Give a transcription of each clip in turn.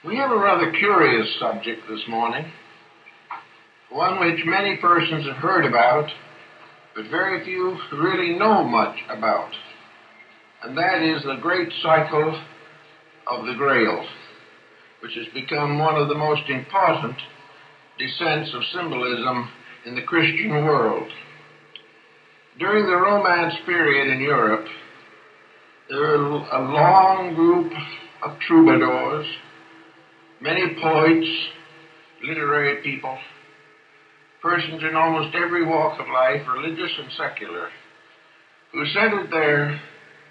We have a rather curious subject this morning, one which many persons have heard about, but very few really know much about, and that is the great cycle of the Grail, which has become one of the most important descents of symbolism in the Christian world. During the Romance period in Europe, there were a long group of troubadours, many poets, literary people, persons in almost every walk of life, religious and secular, who centered their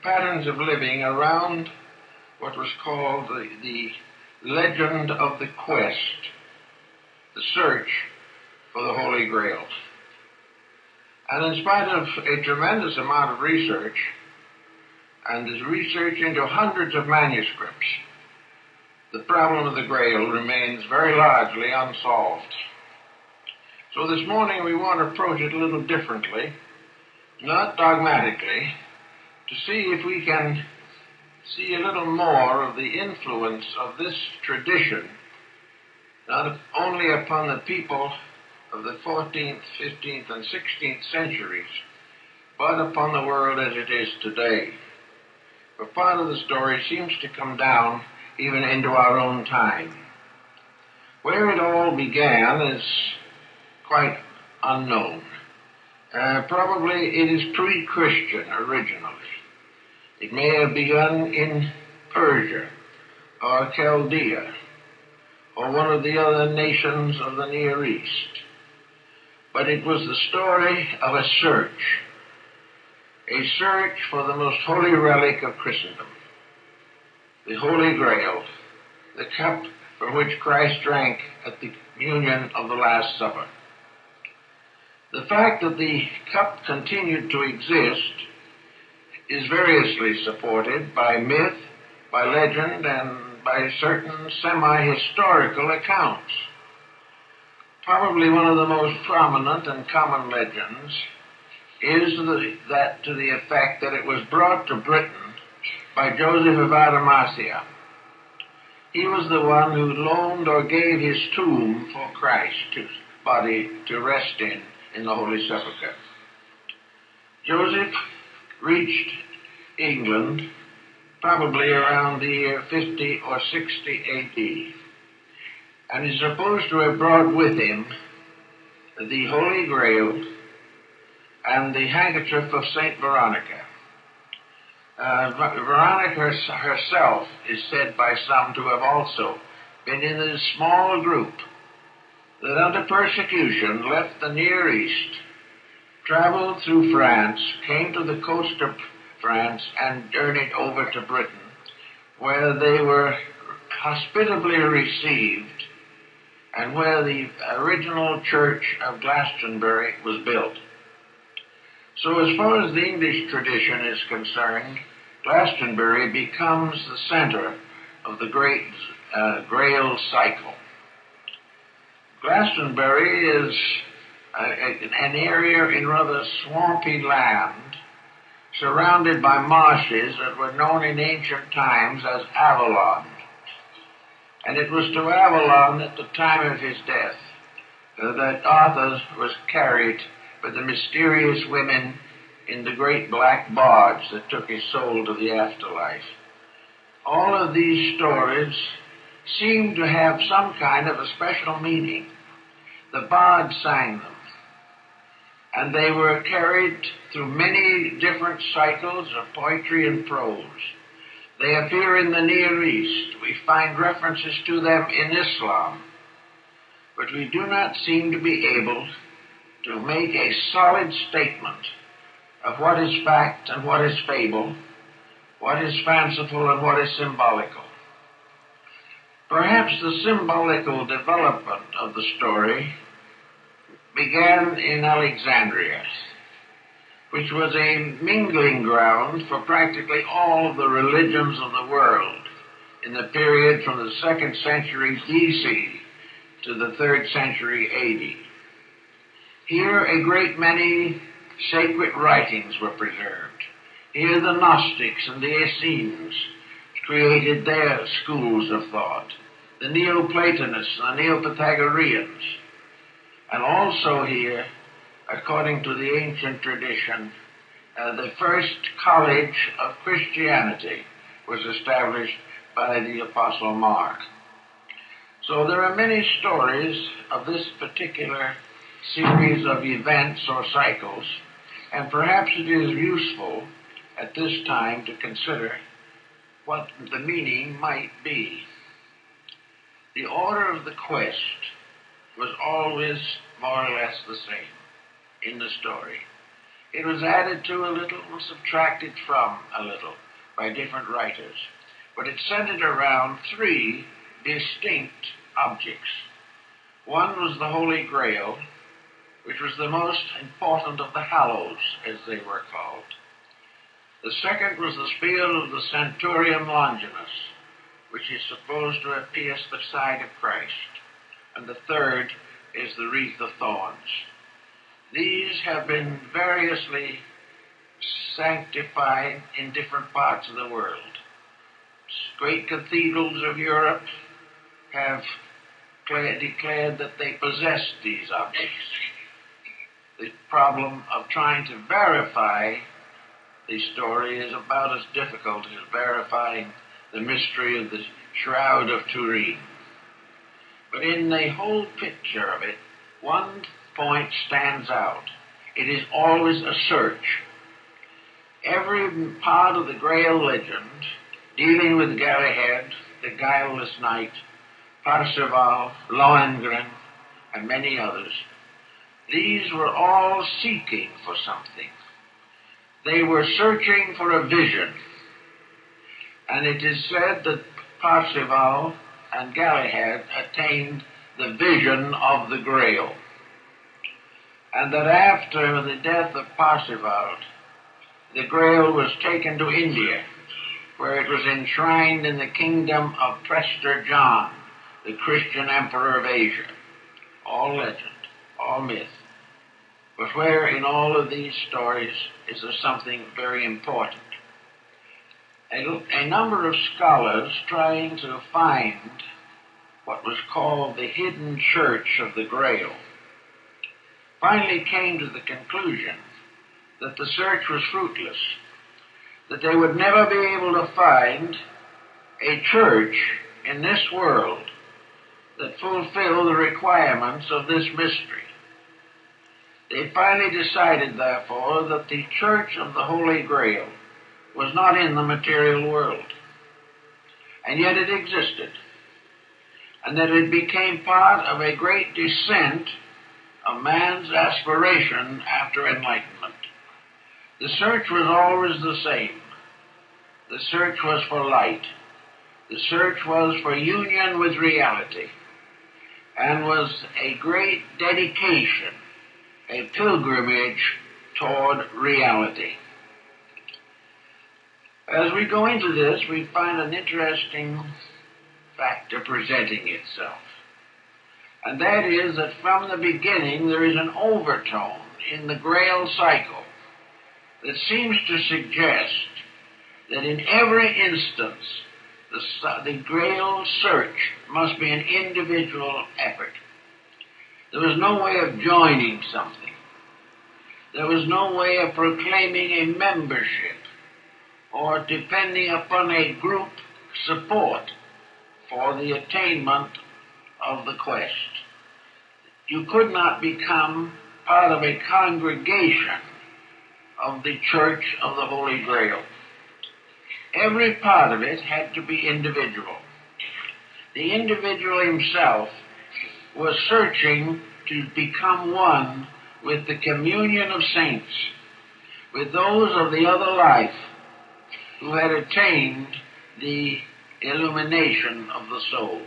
patterns of living around what was called the legend of the quest, the search for the Holy Grail. And in spite of a tremendous amount of research, and this research into hundreds of manuscripts, the problem of the Grail remains very largely unsolved. So this morning we want to approach it a little differently, not dogmatically, to see if we can see a little more of the influence of this tradition, not only upon the people of the 14th, 15th, and 16th centuries, but upon the world as it is today. For part of the story seems to come down even into our own time. Where it all began is quite unknown. Probably it is pre-Christian originally. It may have begun in Persia or Chaldea or one of the other nations of the Near East. But it was the story of a search for the most holy relic of Christendom, the Holy Grail, the cup from which Christ drank at the communion of the Last Supper. The fact that the cup continued to exist is variously supported by myth, by legend, and by certain semi-historical accounts. Probably one of the most prominent and common legends is that to the effect that it was brought to Britain by Joseph of Arimathea. He was the one who loaned or gave his tomb for Christ's body to rest in the Holy Sepulchre. Joseph reached England probably around the year 50 or 60 A.D. and is supposed to have brought with him the Holy Grail and the handkerchief of Saint Veronica. Veronica herself is said by some to have also been in a small group that under persecution left the Near East, traveled through France, came to the coast of France, and journeyed over to Britain, where they were hospitably received and where the original church of Glastonbury was built. So as far as the English tradition is concerned, Glastonbury becomes the center of the great Grail cycle. Glastonbury is an area in rather swampy land, surrounded by marshes that were known in ancient times as Avalon. And it was to Avalon at the time of his death that Arthur was carried by the mysterious women in the great black barge that took his soul to the afterlife. All of these stories seem to have some kind of a special meaning. The bards sang them, and they were carried through many different cycles of poetry and prose. They appear in the Near East. We find references to them in Islam, but we do not seem to be able to make a solid statement of what is fact and what is fable, what is fanciful and what is symbolical. Perhaps the symbolical development of the story began in Alexandria, which was a mingling ground for practically all of the religions of the world in the period from the 2nd century BC to the 3rd century AD. Here a great many sacred writings were preserved. Here the Gnostics and the Essenes created their schools of thought. the Neoplatonists, the Neopythagoreans, and also here, according to the ancient tradition, the first college of Christianity was established by the Apostle Mark. So there are many stories of this particular series of events or cycles, and perhaps it is useful at this time to consider what the meaning might be. The order of the quest was always more or less the same in the story. It was added to a little and subtracted from a little by different writers, but it centered around three distinct objects. One was the Holy Grail, which was the most important of the hallows, as they were called. The second was the spear of the Centurion Longinus, which is supposed to have pierced the side of Christ. And the third is the wreath of thorns. These have been variously sanctified in different parts of the world. Great cathedrals of Europe have declared that they possess these objects. The problem of trying to verify the story is about as difficult as verifying the mystery of the Shroud of Turin. But in the whole picture of it, one point stands out. It is always a search. Every part of the Grail legend, dealing with Galahad, the guileless knight, Parzival, Lohengrin, and many others, these were all seeking for something. They were searching for a vision. And it is said that Parzival and Galahad attained the vision of the Grail. And that after the death of Parzival, the Grail was taken to India, where it was enshrined in the kingdom of Prester John, the Christian emperor of Asia. All legend, all myth. But where in all of these stories is there something very important? A number of scholars trying to find what was called the hidden church of the Grail finally came to the conclusion that the search was fruitless, that they would never be able to find a church in this world that fulfilled the requirements of this mystery. They finally decided, therefore, that the church of the Holy Grail was not in the material world, and yet it existed, and that it became part of a great descent of man's aspiration after enlightenment. The search was always the same. The search was for light. The search was for union with reality, and was a great dedication, a pilgrimage toward reality. As we go into this, we find an interesting factor presenting itself. And that is that from the beginning there is an overtone in the Grail cycle that seems to suggest that in every instance the Grail search must be an individual effort. There was no way of joining something. There was no way of proclaiming a membership or depending upon a group support for the attainment of the quest. You could not become part of a congregation of the Church of the Holy Grail. Every part of it had to be individual. The individual himself was searching to become one with the communion of saints, with those of the other life who had attained the illumination of the soul.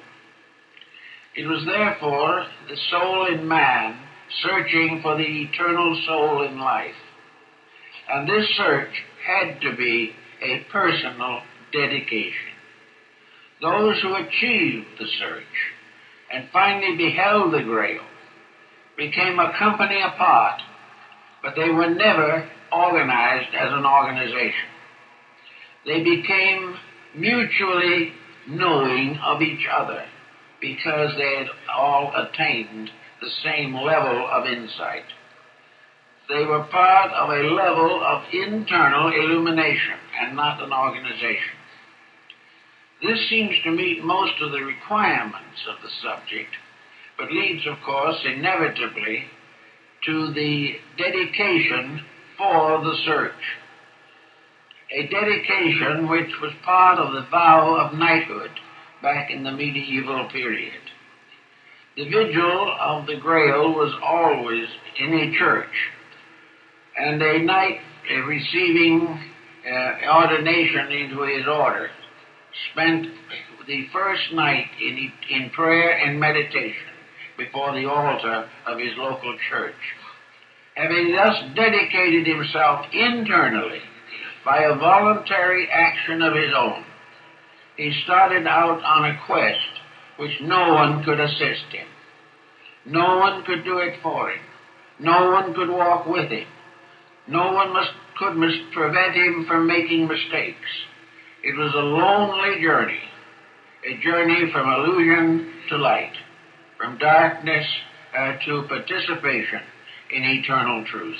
It was therefore the soul in man searching for the eternal soul in life. And this search had to be a personal dedication. Those who achieved the search and finally beheld the Grail became a company apart, but they were never organized as an organization. They became mutually knowing of each other, because they had all attained the same level of insight. They were part of a level of internal illumination and not an organization. This seems to meet most of the requirements of the subject, but leads, of course, inevitably to the dedication for the search. A dedication which was part of the vow of knighthood back in the medieval period. The vigil of the Grail was always in a church, and a knight receiving ordination into his order spent the first night in prayer and meditation before the altar of his local church. Having thus dedicated himself internally by a voluntary action of his own, he started out on a quest which no one could assist him. No one could do it for him. No one could walk with him. No one could prevent him from making mistakes. It was a lonely journey, a journey from illusion to light, from darkness to participation in eternal truth.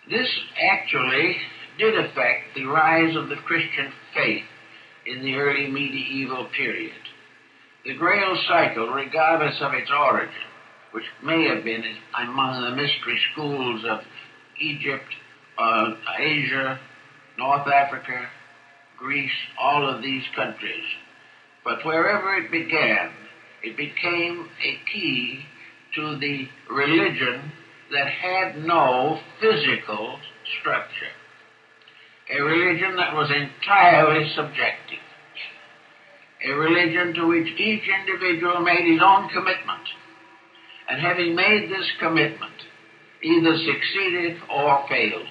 This actually did affect the rise of the Christian faith in the early medieval period. The Grail cycle, regardless of its origin, which may have been among the mystery schools of Egypt, Asia, North Africa, Greece, all of these countries. But wherever it began, it became a key to the religion that had no physical structure. A religion that was entirely subjective. A religion to which each individual made his own commitment. And having made this commitment, either succeeded or failed.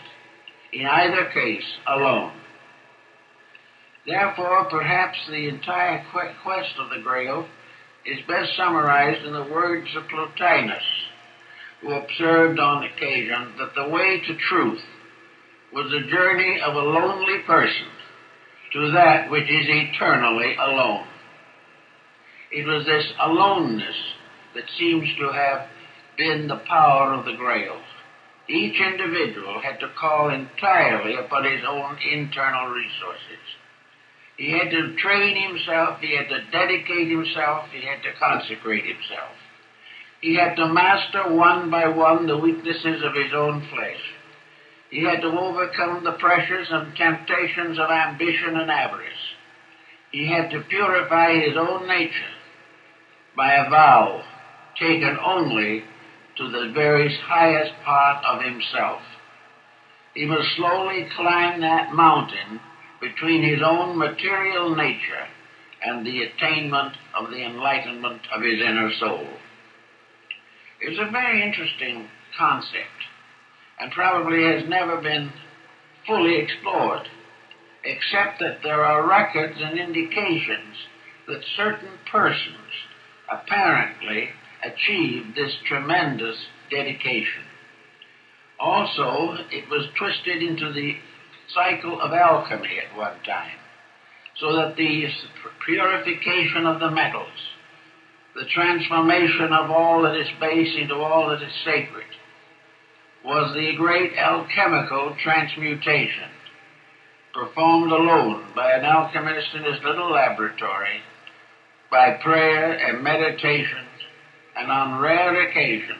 In either case, alone. Therefore, perhaps the entire quest of the Grail is best summarized in the words of Plotinus, who observed on occasion that the way to truth was the journey of a lonely person to that which is eternally alone. It was this aloneness that seems to have been the power of the Grail. Each individual had to call entirely upon his own internal resources. He had to train himself, he had to dedicate himself, he had to consecrate himself. He had to master one by one the weaknesses of his own flesh. He had to overcome the pressures and temptations of ambition and avarice. He had to purify his own nature by a vow taken only to the very highest part of himself. He must slowly climb that mountain between his own material nature and the attainment of the enlightenment of his inner soul. It's a very interesting concept, and probably has never been fully explored, except that there are records and indications that certain persons apparently achieved this tremendous dedication. Also, it was twisted into the cycle of alchemy at one time, so that the purification of the metals, the transformation of all that is base into all that is sacred, was the great alchemical transmutation, performed alone by an alchemist in his little laboratory, by prayer and meditation, and on rare occasion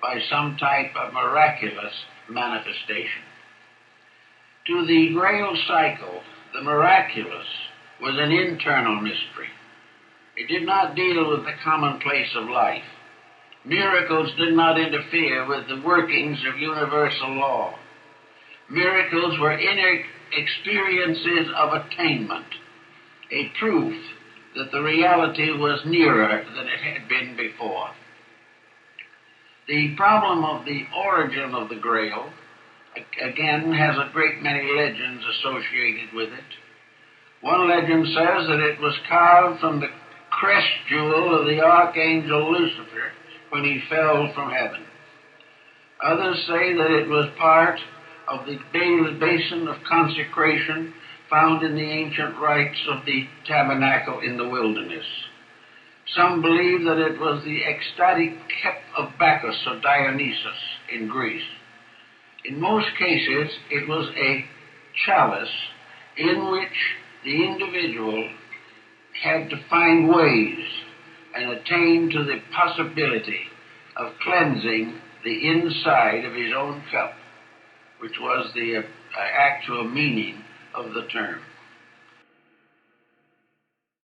by some type of miraculous manifestation. To the Grail cycle, the miraculous was an internal mystery. It did not deal with the commonplace of life. Miracles did not interfere with the workings of universal law. Miracles were inner experiences of attainment, a proof that the reality was nearer than it had been before. The problem of the origin of the Grail, again, has a great many legends associated with it. One legend says that it was carved from the crest jewel of the Archangel Lucifer when he fell from heaven. Others say that it was part of the basin of consecration found in the ancient rites of the tabernacle in the wilderness. Some believe that it was the ecstatic cup of Bacchus or Dionysus in Greece. In most cases, it was a chalice in which the individual had to find ways and attain to the possibility of cleansing the inside of his own cup, which was the actual meaning of the term.